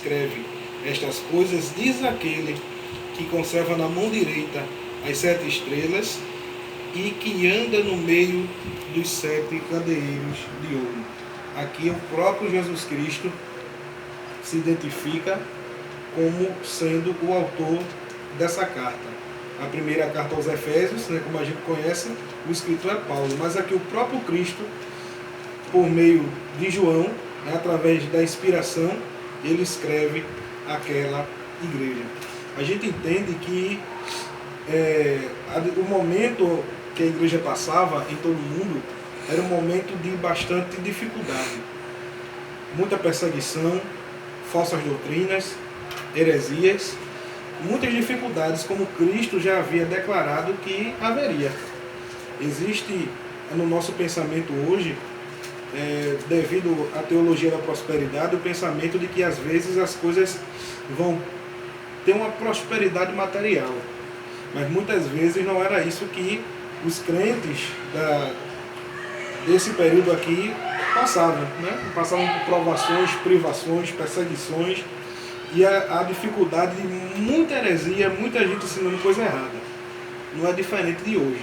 escreve estas coisas, diz aquele que conserva na mão direita as 7 estrelas e que anda no meio dos 7 candeeiros de ouro. Aqui o próprio Jesus Cristo se identifica como sendo o autor dessa carta. A primeira carta aos Efésios, como a gente conhece, o escritor é Paulo, mas aqui o próprio Cristo, por meio de João, através da inspiração, ele escreve aquela igreja. A gente entende que o momento que a igreja passava em todo o mundo era um momento de bastante dificuldade. Muita perseguição, falsas doutrinas, heresias, muitas dificuldades, como Cristo já havia declarado que haveria. Existe no nosso pensamento hoje, devido à teologia da prosperidade, o pensamento de que às vezes as coisas vão ter uma prosperidade material. Mas muitas vezes não era isso que os crentes desse período aqui passavam. Passavam por provações, privações, perseguições e a dificuldade de muita heresia, muita gente ensinando coisa errada. Não é diferente de hoje.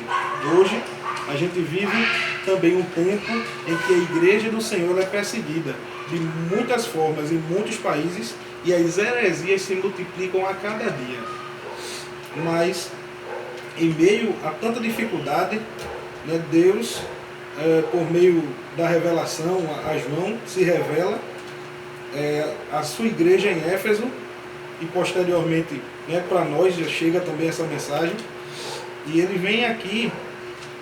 Hoje a gente vive também um tempo em que a igreja do Senhor é perseguida de muitas formas em muitos países e as heresias se multiplicam a cada dia. Mas em meio a tanta dificuldade, Deus, por meio da revelação a João, se revela a sua igreja em Éfeso e posteriormente para nós já chega também essa mensagem, e ele vem aqui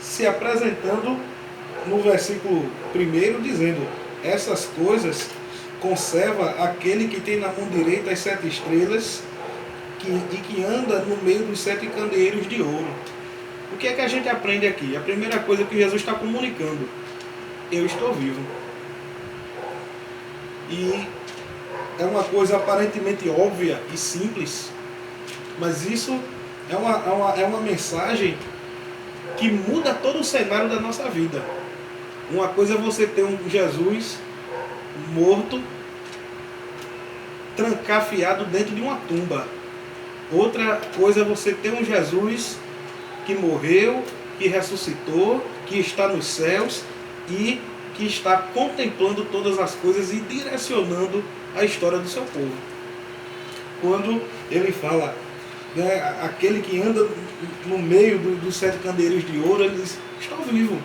se apresentando no versículo 1 dizendo: essas coisas conserva aquele que tem na mão direita as 7 estrelas e que anda no meio dos 7 candeeiros de ouro. O que é que a gente aprende aqui? A primeira coisa que Jesus está comunicando: eu estou vivo. E é uma coisa aparentemente óbvia e simples, mas isso é uma mensagem que muda todo o cenário da nossa vida. Uma coisa é você ter um Jesus morto, trancafiado dentro de uma tumba. Outra coisa é você ter um Jesus que morreu, que ressuscitou, que está nos céus e que está contemplando todas as coisas e direcionando a história do seu povo. Quando ele fala, aquele que anda no meio dos 7 candeeiros de ouro, ele diz: estou vivo.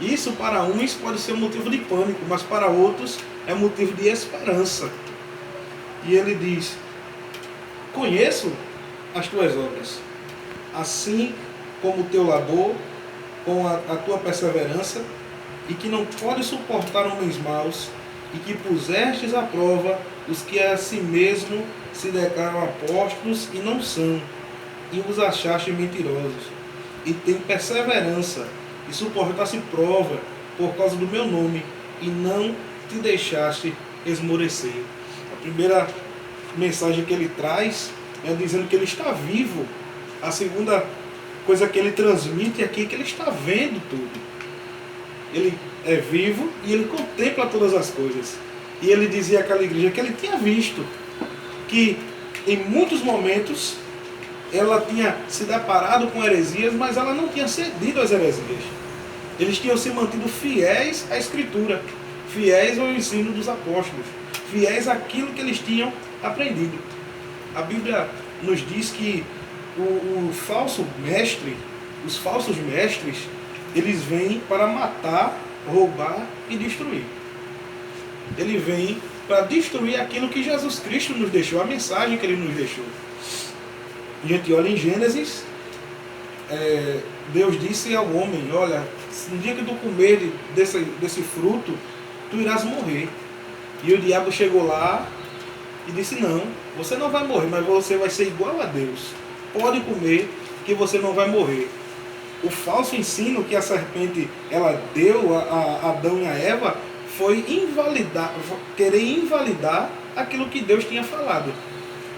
Isso para uns pode ser um motivo de pânico, mas para outros é motivo de esperança. E ele diz: conheço as tuas obras, assim como o teu labor, com a tua perseverança, e que não pode suportar homens maus, e que pusestes à prova os que a si mesmo se declaram apóstolos e não são, e os achaste mentirosos. E tem perseverança, e suportaste prova por causa do meu nome, e não te deixaste esmorecer. A primeira mensagem que ele traz é dizendo que ele está vivo. A segunda coisa que ele transmite aqui é que ele está vendo tudo. Ele é vivo e ele contempla todas as coisas. E ele dizia àquela igreja que ele tinha visto que em muitos momentos ela tinha se deparado com heresias, mas ela não tinha cedido às heresias. Eles tinham se mantido fiéis à Escritura, fiéis ao ensino dos apóstolos, fiéis àquilo que eles tinham aprendido. A Bíblia nos diz que o falso mestre, os falsos mestres, eles vêm para matar, roubar e destruir. Ele vem para destruir aquilo que Jesus Cristo nos deixou, a mensagem que ele nos deixou. A gente olha em Gênesis, Deus disse ao homem: olha, no dia que tu comer desse fruto, tu irás morrer. E o diabo chegou lá e disse: não, você não vai morrer, mas você vai ser igual a Deus. Pode comer que você não vai morrer. O falso ensino que a serpente ela deu a Adão e a Eva foi querer invalidar aquilo que Deus tinha falado.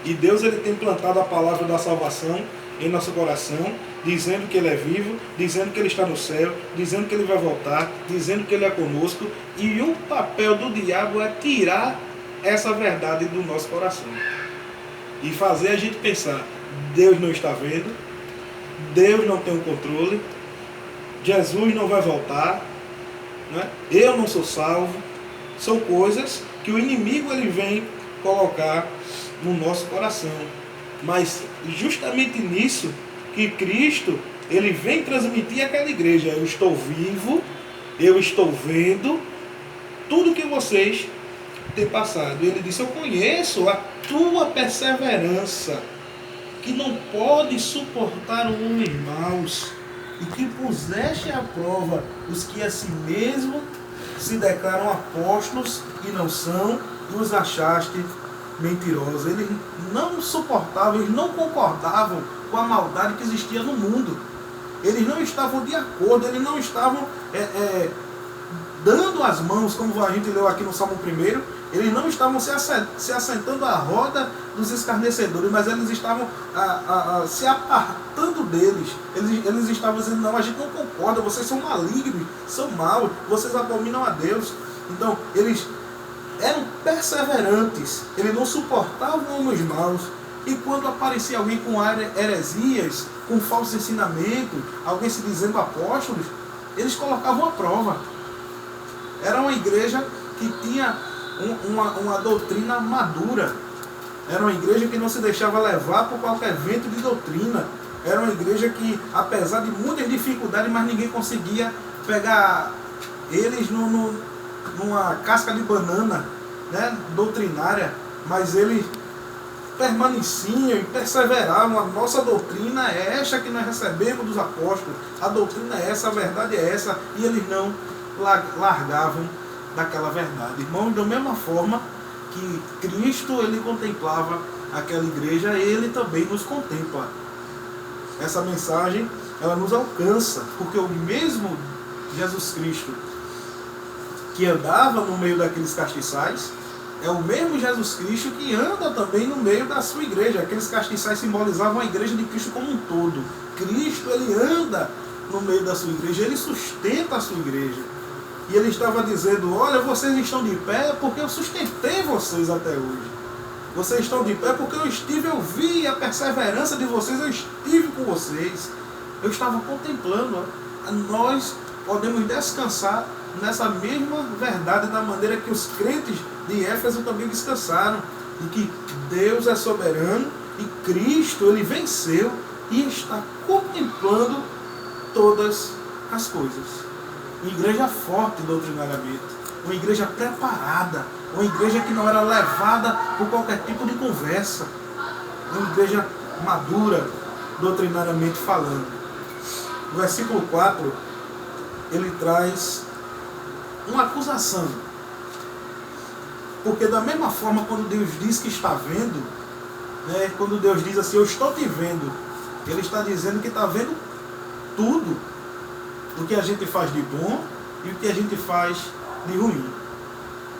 E Deus ele tem plantado a palavra da salvação em nosso coração, dizendo que ele é vivo, dizendo que ele está no céu, dizendo que ele vai voltar, dizendo que ele é conosco. E o papel do diabo é tirar essa verdade do nosso coração. E fazer a gente pensar, Deus não está vendo, Deus não tem o controle, Jesus não vai voltar, né? Eu não sou salvo. São coisas que o inimigo ele vem colocar no nosso coração. Mas justamente nisso que Cristo ele vem transmitir àquela igreja. Eu estou vivo, eu estou vendo tudo que vocês têm passado. Ele disse, eu conheço a tua perseverança, que não pode suportar homens maus, e que puseste à prova os que a si mesmo se declaram apóstolos e não são, e os achaste mentirosos. Eles não suportavam, eles não concordavam com a maldade que existia no mundo. Eles não estavam de acordo, eles não estavam dando as mãos, como a gente leu aqui no Salmo 1, eles não estavam se assentando à roda dos escarnecedores, mas eles estavam se apartando deles. Eles estavam dizendo, não, a gente não concorda, vocês são malignos, são maus, vocês abominam a Deus. Então, eles eram perseverantes, eles não suportavam homens maus. E quando aparecia alguém com heresias, com falsos ensinamentos, alguém se dizendo apóstolos, eles colocavam à prova. Era uma igreja que tinha uma doutrina madura. Era uma igreja que não se deixava levar por qualquer vento de doutrina. Era uma igreja que, apesar de muitas dificuldades, mas ninguém conseguia pegar eles numa casca de banana, né, doutrinária, mas eles permaneciam e perseveravam. A nossa doutrina é esta que nós recebemos dos apóstolos, a doutrina é essa, a verdade é essa, e eles não largavam daquela verdade. Irmãos, da mesma forma que Cristo ele contemplava aquela igreja, ele também nos contempla. Essa mensagem ela nos alcança, porque o mesmo Jesus Cristo que andava no meio daqueles castiçais é o mesmo Jesus Cristo que anda também no meio da sua igreja. Aqueles castiçais simbolizavam a igreja de Cristo como um todo. Cristo ele anda no meio da sua igreja, ele sustenta a sua igreja. E ele estava dizendo, olha, vocês estão de pé porque eu sustentei vocês até hoje. Vocês estão de pé porque eu vi a perseverança de vocês, eu estive com vocês. Eu estava contemplando. Nós podemos descansar nessa mesma verdade, da maneira que os crentes de Éfeso também descansaram. E que Deus é soberano e Cristo ele venceu e está contemplando todas as coisas. Uma igreja forte doutrinariamente, uma igreja preparada, uma igreja que não era levada por qualquer tipo de conversa, uma igreja madura doutrinariamente falando. O versículo 4 ele traz uma acusação, porque da mesma forma quando Deus diz que está vendo, né, quando Deus diz assim, eu estou te vendo, ele está dizendo que está vendo tudo o que a gente faz de bom e o que a gente faz de ruim.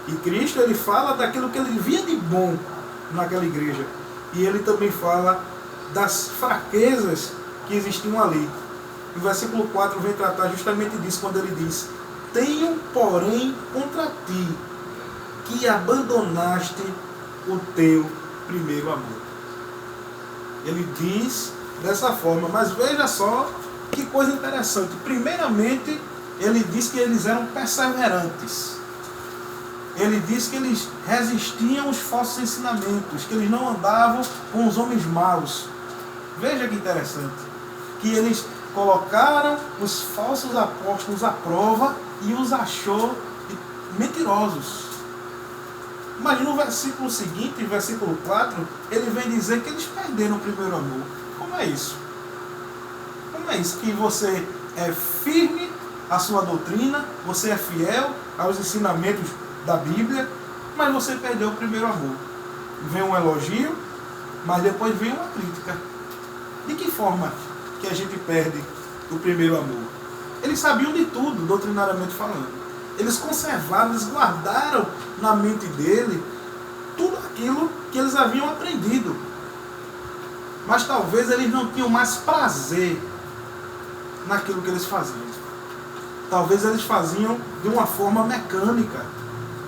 E Cristo ele fala daquilo que ele via de bom naquela igreja, e ele também fala das fraquezas que existiam ali. E o versículo 4 vem tratar justamente disso, quando ele diz, tenho porém contra ti que abandonaste o teu primeiro amor. Ele diz dessa forma, mas veja só que coisa interessante. Primeiramente, ele diz que eles eram perseverantes. Ele diz que eles resistiam aos falsos ensinamentos, que eles não andavam com os homens maus. Veja que interessante. Que eles colocaram os falsos apóstolos à prova e os achou mentirosos. Mas no versículo seguinte, versículo 4, ele vem dizer que eles perderam o primeiro amor. Como é isso? Como é isso? Que você é firme à sua doutrina, você é fiel aos ensinamentos da Bíblia, mas você perdeu o primeiro amor. Vem um elogio, mas depois vem uma crítica. De que forma que a gente perde o primeiro amor? Eles sabiam de tudo, doutrinariamente falando. Eles conservaram, eles guardaram na mente dele tudo aquilo que eles haviam aprendido. Mas talvez eles não tinham mais prazer naquilo que eles faziam. Talvez eles faziam de uma forma mecânica,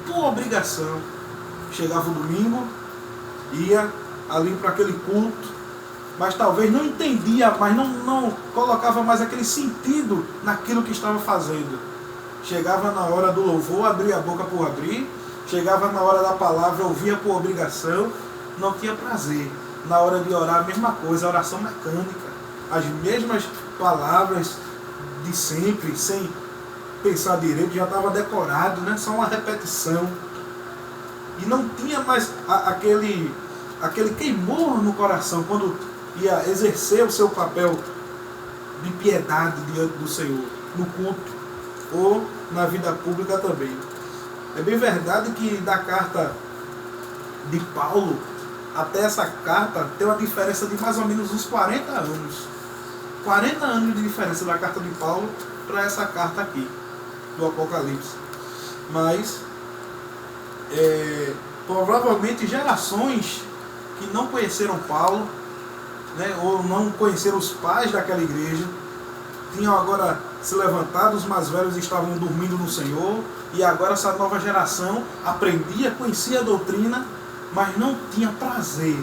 por obrigação. chegava o domingo, ia ali para aquele culto, mas talvez não entendia, mas não colocava mais aquele sentido naquilo que estava fazendo. Chegava na hora do louvor, abria a boca por abrir, chegava na hora da palavra, ouvia por obrigação, não tinha prazer. Na hora de orar, a mesma coisa, a oração mecânica, as mesmas palavras de sempre, sem pensar direito, já estava decorado, né? Só uma repetição. E não tinha mais aquele queimor no coração quando ia exercer o seu papel de piedade diante do Senhor, no culto ou na vida pública também. É bem verdade que da carta de Paulo até essa carta tem uma diferença de mais ou menos uns 40 anos. 40 anos de diferença da carta de Paulo para essa carta aqui, do Apocalipse. Mas, provavelmente gerações que não conheceram Paulo, né, ou não conheceram os pais daquela igreja, tinham agora se levantado, os mais velhos estavam dormindo no Senhor, e agora essa nova geração aprendia, conhecia a doutrina, mas não tinha prazer,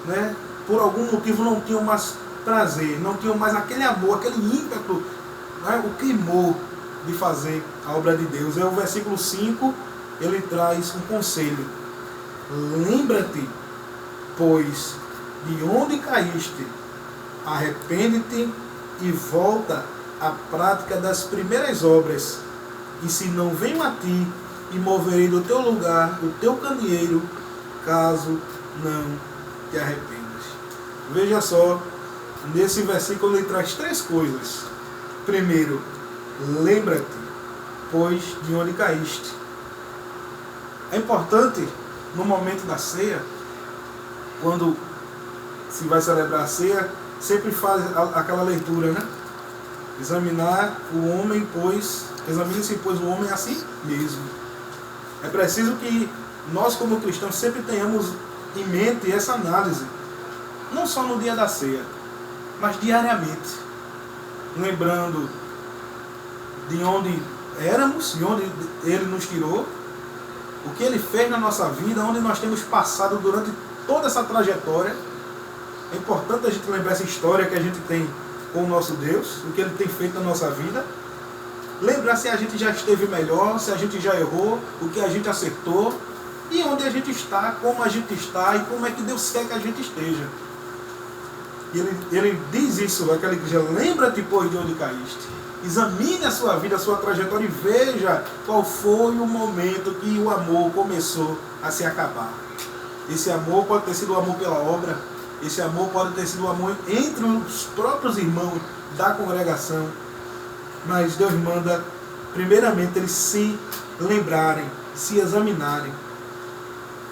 né? Por algum motivo não tinham mais prazer, não tinham mais aquele amor, aquele ímpeto, né? O queimou de fazer a obra de Deus. É o versículo 5, ele traz um conselho: lembra-te, pois, de onde caíste, arrepende-te e volta à prática das primeiras obras, e se não venho a ti, e moverei do teu lugar o teu candeeiro, caso não te arrependas. Veja só, nesse versículo ele traz 3 coisas. Primeiro, lembra-te, pois, de onde caíste. É importante, no momento da ceia, quando se vai celebrar a ceia, sempre faz aquela leitura, né? Examinar o homem, pois, examine-se, pois, o homem é assim mesmo. É preciso que nós, como cristãos, sempre tenhamos em mente essa análise, não só no dia da ceia, mas diariamente, lembrando de onde éramos, de onde Ele nos tirou, o que Ele fez na nossa vida, onde nós temos passado durante toda essa trajetória. É importante a gente lembrar essa história que a gente tem com o nosso Deus, o que Ele tem feito na nossa vida. Lembrar se a gente já esteve melhor, se a gente já errou, o que a gente acertou, e onde a gente está, como a gente está, e como é que Deus quer que a gente esteja. E ele diz isso naquela igreja: lembra-te, pois, de onde caíste. Examine a sua vida, a sua trajetória, e veja qual foi o momento que o amor começou a se acabar. Esse amor pode ter sido o amor pela obra, esse amor pode ter sido o amor entre os próprios irmãos da congregação, mas Deus manda, primeiramente, eles se lembrarem, se examinarem.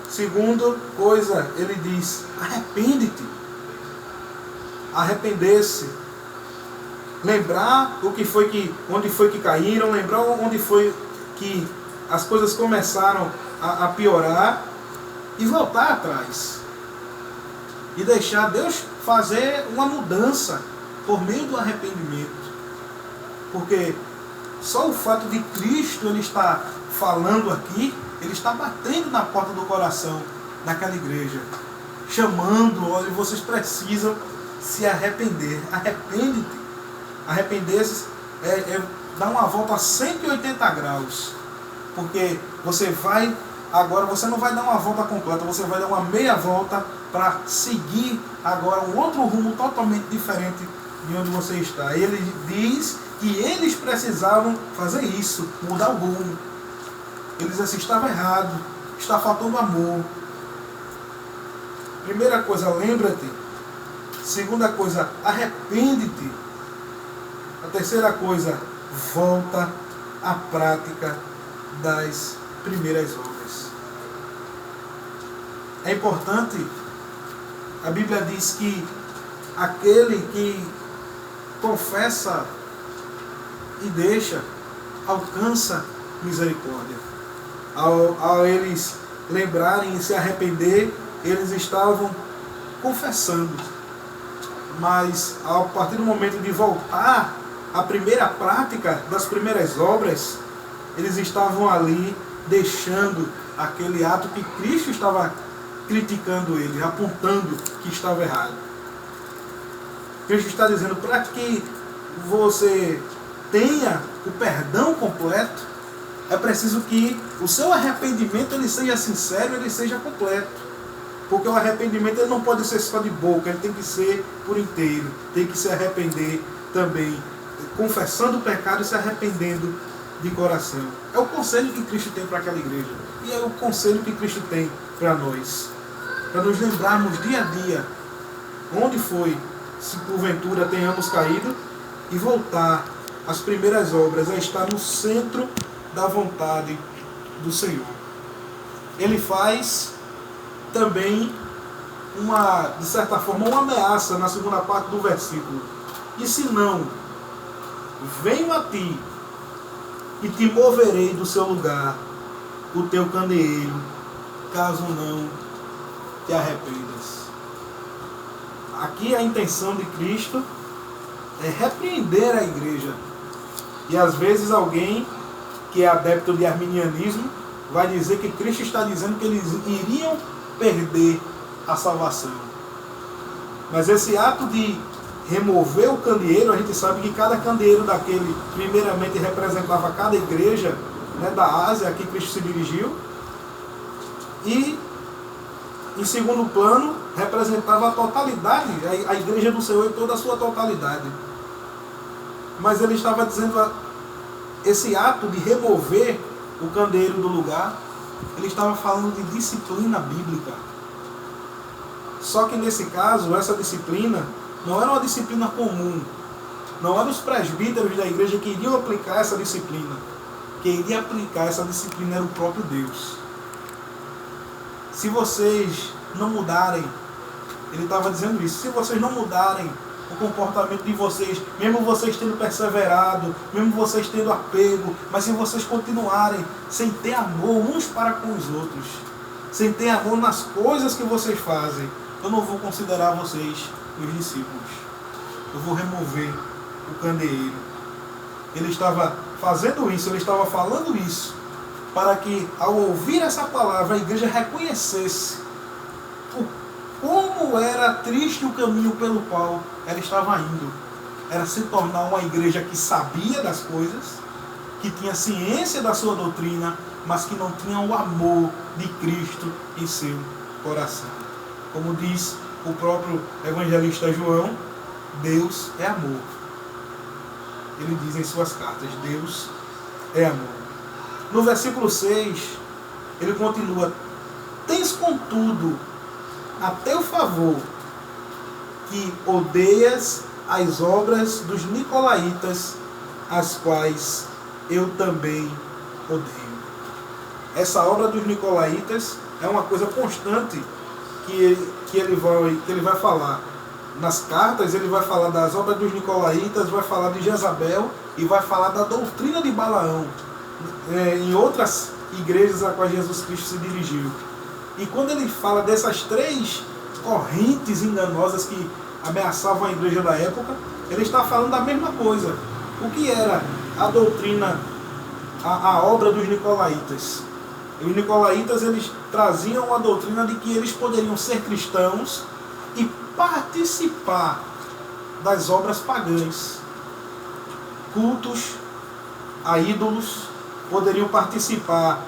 Segundo coisa, ele diz: arrepende-te. Arrepender-se. Lembrar o que foi onde foi que caíram, lembrar onde foi que as coisas começaram a piorar, e voltar atrás. E deixar Deus fazer uma mudança por meio do arrependimento. Porque só o fato de Cristo ele estar falando aqui, ele está batendo na porta do coração daquela igreja, chamando: olha, vocês precisam se arrepender. Arrepende-te. Arrepender-se é dar uma volta a 180 graus. Porque você vai, agora você não vai dar uma volta completa, você vai dar uma meia volta para seguir agora um outro rumo totalmente diferente de onde você está. Ele diz que eles precisavam fazer isso, mudar o rumo. Eles assim: estava errado, está faltando amor. Primeira coisa, lembra-te. Segunda coisa, arrepende-te. A terceira coisa, volta à prática das primeiras obras. É importante, a Bíblia diz que aquele que confessa e deixa, alcança misericórdia. Ao eles lembrarem e se arrepender, eles estavam confessando. Mas a partir do momento de voltar à primeira prática das primeiras obras, eles estavam ali deixando aquele ato que Cristo estava criticando ele, apontando que estava errado. Cristo está dizendo, para que você tenha o perdão completo, é preciso que o seu arrependimento ele seja sincero, ele seja completo. Porque o arrependimento ele não pode ser só de boca, ele tem que ser por inteiro, tem que se arrepender também, confessando o pecado e se arrependendo de coração. É o conselho que Cristo tem para aquela igreja. E é o conselho que Cristo tem para nós. Para nos lembrarmos dia a dia onde foi, se porventura tenhamos caído, e voltar às primeiras obras, a estar no centro da vontade do Senhor. Ele faz também de certa forma, uma ameaça na segunda parte do versículo. E se não, venho a ti e te moverei do seu lugar, o teu candeeiro, caso não te arrependas. Aqui a intenção de Cristo é repreender a igreja. E às vezes alguém que é adepto de arminianismo vai dizer que Cristo está dizendo que eles iriam perder a salvação. Mas esse ato de remover o candeeiro, a gente sabe que cada candeeiro daquele primeiramente representava cada igreja, né, da Ásia a que Cristo se dirigiu, e em segundo plano representava a totalidade, a igreja do Senhor em toda a sua totalidade. Mas ele estava dizendo, esse ato de remover o candeeiro do lugar, ele estava falando de disciplina bíblica. Só que nesse caso, essa disciplina não era uma disciplina comum. Não eram os presbíteros da igreja que iriam aplicar essa disciplina. Quem iria aplicar essa disciplina era o próprio Deus. Se vocês não mudarem, ele estava dizendo isso, se vocês não mudarem o comportamento de vocês, mesmo vocês tendo perseverado, mesmo vocês tendo apego, mas se vocês continuarem sem ter amor uns para com os outros, sem ter amor nas coisas que vocês fazem, eu não vou considerar vocês meus discípulos. Eu vou remover o candeeiro. Ele estava fazendo isso, ele estava falando isso, para que ao ouvir essa palavra a igreja reconhecesse como era triste o caminho pelo qual ela estava indo. Era se tornar uma igreja que sabia das coisas, que tinha ciência da sua doutrina, mas que não tinha o amor de Cristo em seu coração. Como diz o próprio evangelista João, Deus é amor. Ele diz em suas cartas, Deus é amor. No versículo 6, ele continua, tens contudo a teu favor que odeias as obras dos nicolaítas, as quais eu também odeio. Essa obra dos nicolaítas é uma coisa constante que ele vai falar. Nas cartas ele vai falar das obras dos nicolaítas, vai falar de Jezabel e vai falar da doutrina de Balaão, em outras igrejas a quais Jesus Cristo se dirigiu. E quando ele fala dessas três correntes enganosas que ameaçavam a igreja da época, ele está falando da mesma coisa. O que era a doutrina, a obra dos nicolaítas? Os nicolaítas, eles traziam a doutrina de que eles poderiam ser cristãos e participar das obras pagãs. Cultos a ídolos, poderiam participar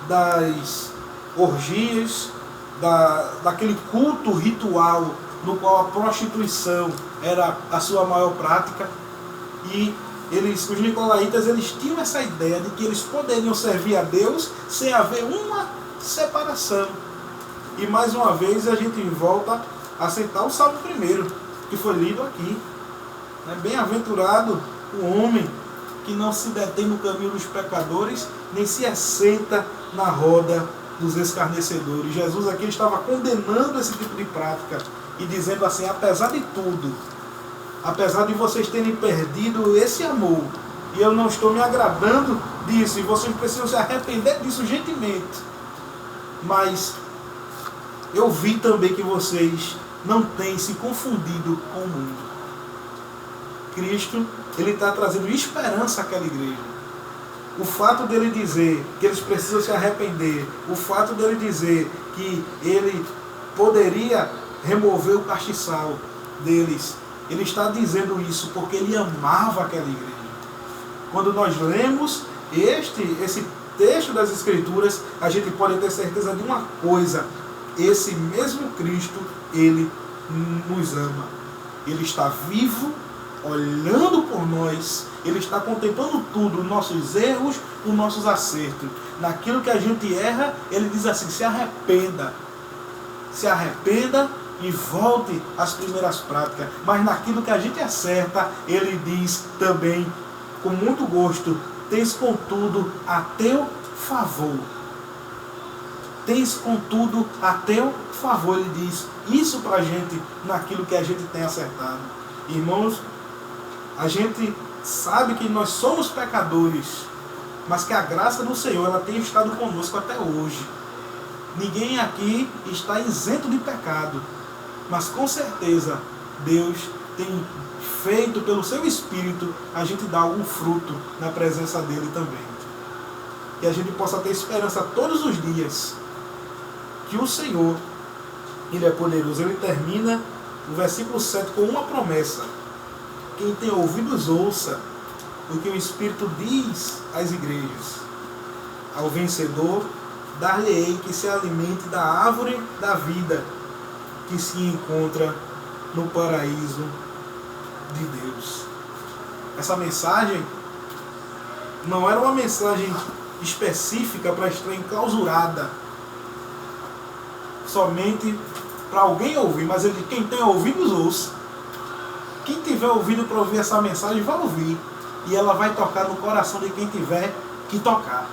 das orgias, daquele culto ritual no qual a prostituição era a sua maior prática. E os nicolaítas, eles tinham essa ideia de que eles poderiam servir a Deus sem haver uma separação. E mais uma vez a gente volta a citar o Salmo 1, que foi lido aqui. Bem-aventurado o homem que não se detém no caminho dos pecadores, nem se assenta na roda dos escarnecedores. Jesus aqui estava condenando esse tipo de prática e dizendo assim, apesar de tudo, apesar de vocês terem perdido esse amor, e eu não estou me agradando disso, e vocês precisam se arrepender disso urgentemente, mas eu vi também que vocês não têm se confundido com o mundo. Cristo, ele está trazendo esperança àquela igreja. o fato dele dizer que eles precisam se arrepender, o fato dele dizer que ele poderia remover o castiçal deles, ele está dizendo isso porque ele amava aquela igreja. Quando nós lemos esse texto das Escrituras, a gente pode ter certeza de uma coisa: esse mesmo Cristo, ele nos ama. Ele está vivo, olhando por nós, ele está contemplando tudo, os nossos erros, os nossos acertos. Naquilo que a gente erra, ele diz assim: se arrependa e volte às primeiras práticas. Mas naquilo que a gente acerta, ele diz também, com muito gosto: tens contudo a teu favor. Tens contudo a teu favor. Ele diz isso para a gente naquilo que a gente tem acertado. Irmãos, a gente sabe que nós somos pecadores, mas que a graça do Senhor, ela tem estado conosco até hoje. Ninguém aqui está isento de pecado, mas com certeza Deus tem feito pelo seu Espírito a gente dar algum fruto na presença dele também. Que a gente possa ter esperança todos os dias que o Senhor, ele é poderoso. Ele termina no versículo 7 com uma promessa: quem tem ouvidos ouça o que o Espírito diz às igrejas. Ao vencedor dar-lhe-ei que se alimente da árvore da vida que se encontra no paraíso de Deus. Essa mensagem não era uma mensagem específica para estar enclausurada somente para alguém ouvir, mas ele, quem tem ouvidos ouça. Quem tiver ouvido para ouvir essa mensagem vai ouvir, e ela vai tocar no coração de quem tiver que tocar.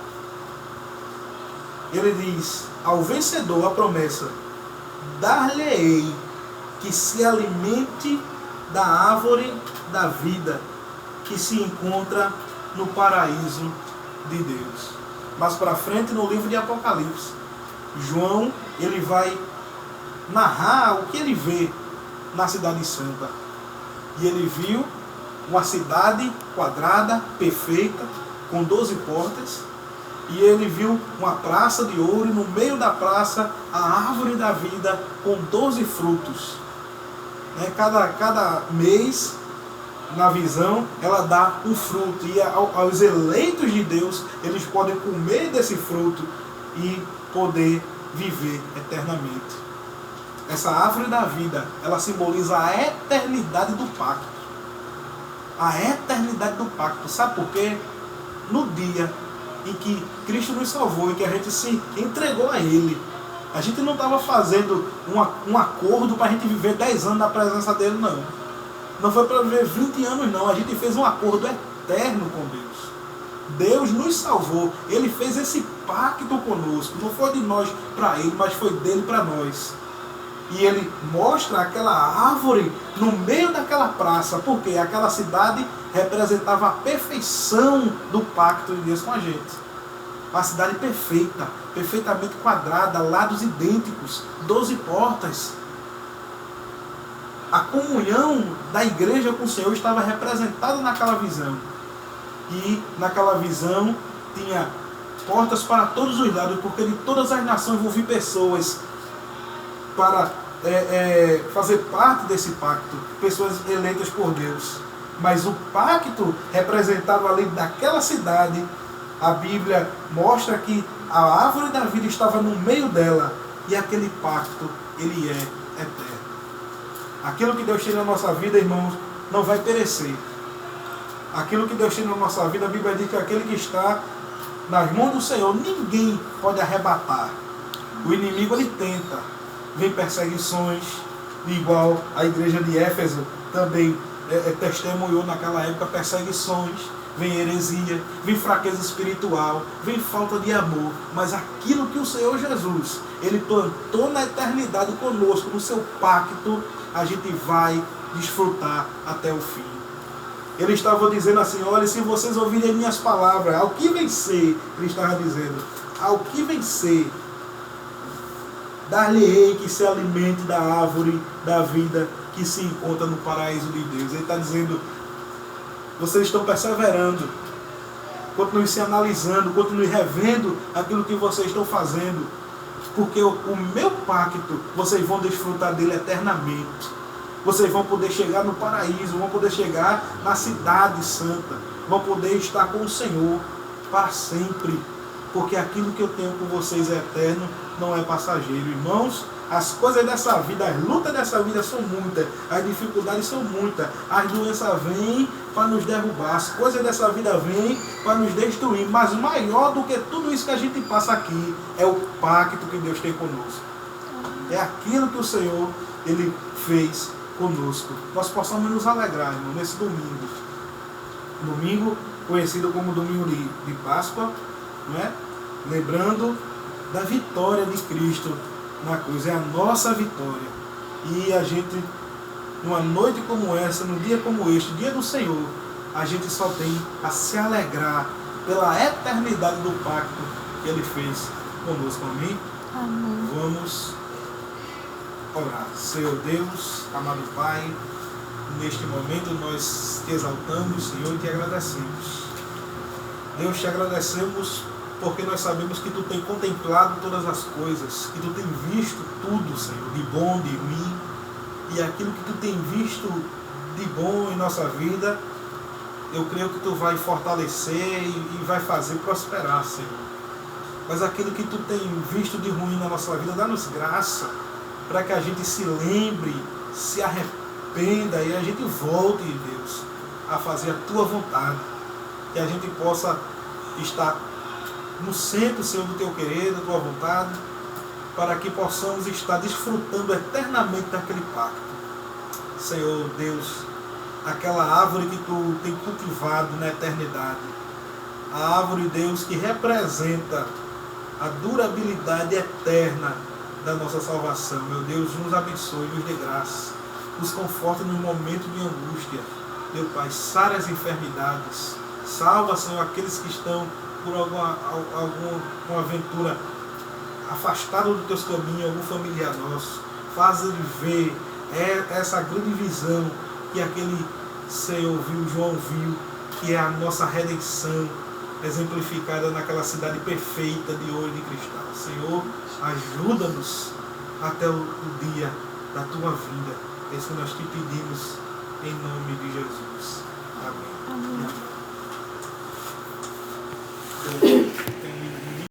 Ele diz: ao vencedor a promessa: dar-lhe-ei que se alimente da árvore da vida que se encontra no paraíso de Deus. Mais para frente, no livro de Apocalipse, João, ele vai narrar o que ele vê na cidade santa. E ele viu uma cidade quadrada, perfeita, com 12 portas. E ele viu uma praça de ouro, e no meio da praça a árvore da vida com 12 frutos. Cada mês, na visão, ela dá um fruto. E aos eleitos de Deus, eles podem comer desse fruto e poder viver eternamente. Essa árvore da vida, ela simboliza a eternidade do pacto. A eternidade do pacto. Sabe por quê? No dia em que Cristo nos salvou e que a gente se entregou a Ele, a gente não estava fazendo um acordo para a gente viver 10 anos na presença dele, não. Não foi para viver 20 anos, não. A gente fez um acordo eterno com Deus. Deus nos salvou. Ele fez esse pacto conosco. Não foi de nós para Ele, mas foi dele para nós. E Ele mostra aquela árvore no meio daquela praça, porque aquela cidade representava a perfeição do pacto de Deus com a gente. Uma cidade perfeita, perfeitamente quadrada, lados idênticos, 12 portas. A comunhão da igreja com o Senhor estava representada naquela visão. E naquela visão tinha portas para todos os lados, porque de todas as nações vão vir pessoas para fazer parte desse pacto, pessoas eleitas por Deus. Mas o pacto representado ali daquela cidade, a Bíblia mostra que a árvore da vida estava no meio dela, e aquele pacto, ele é eterno. Aquilo que Deus tem na nossa vida, irmãos, não vai perecer. Aquilo que Deus tem na nossa vida, a Bíblia diz que aquele que está nas mãos do Senhor, ninguém pode arrebatar. O inimigo, ele tenta. Vem perseguições, igual a igreja de Éfeso também testemunhou naquela época perseguições, vem heresia, vem fraqueza espiritual, vem falta de amor. Mas aquilo que o Senhor Jesus, ele plantou na eternidade conosco, no seu pacto, a gente vai desfrutar até o fim. Ele estava dizendo assim: olha, se vocês ouvirem minhas palavras, ao que vencer, ele estava dizendo, ao que vencer, dar-lhe-ei que se alimente da árvore da vida que se encontra no paraíso de Deus. Ele está dizendo: vocês estão perseverando, continue se analisando, continue revendo aquilo que vocês estão fazendo, porque o meu pacto, vocês vão desfrutar dele eternamente. Vocês vão poder chegar no paraíso, vão poder chegar na cidade santa, vão poder estar com o Senhor para sempre, porque aquilo que eu tenho com vocês é eterno, não é passageiro. Irmãos, as coisas dessa vida, as lutas dessa vida são muitas, as dificuldades são muitas, as doenças vêm para nos derrubar, as coisas dessa vida vêm para nos destruir, mas maior do que tudo isso que a gente passa aqui é o pacto que Deus tem conosco. É aquilo que o Senhor, Ele fez conosco. Nós possamos nos alegrar, irmão, nesse domingo. Domingo conhecido como domingo de Páscoa, não é? Lembrando da vitória de Cristo na cruz. É a nossa vitória. E a gente, numa noite como essa, num dia como este, dia do Senhor, a gente só tem a se alegrar pela eternidade do pacto que Ele fez conosco. Amém? Amém. Vamos orar. Senhor Deus, amado Pai, neste momento nós te exaltamos, Senhor, e te agradecemos. Deus, te agradecemos porque nós sabemos que Tu tem contemplado todas as coisas, que Tu tem visto tudo, Senhor, de bom, de ruim, e aquilo que Tu tem visto de bom em nossa vida, eu creio que Tu vai fortalecer e vai fazer prosperar, Senhor. Mas aquilo que Tu tem visto de ruim na nossa vida, dá-nos graça, para que a gente se lembre, se arrependa e a gente volte, Deus, a fazer a Tua vontade. Que a gente possa estar no centro, Senhor, do Teu querer, da Tua vontade, para que possamos estar desfrutando eternamente daquele pacto. Senhor Deus, aquela árvore que Tu tem cultivado na eternidade, a árvore, Deus, que representa a durabilidade eterna da nossa salvação. Meu Deus, nos abençoe, nos dê graça, nos conforte no momento de angústia. Meu Pai, sara as enfermidades, salva, Senhor, aqueles que estão por alguma aventura afastado dos Teus caminhos, algum familiar nosso. Faz ele ver essa grande visão que aquele Senhor viu, João viu, que é a nossa redenção exemplificada naquela cidade perfeita de ouro e de cristal. Senhor, ajuda-nos até o dia da Tua vinda. É isso que nós te pedimos em nome de Jesus. Amém. Amém.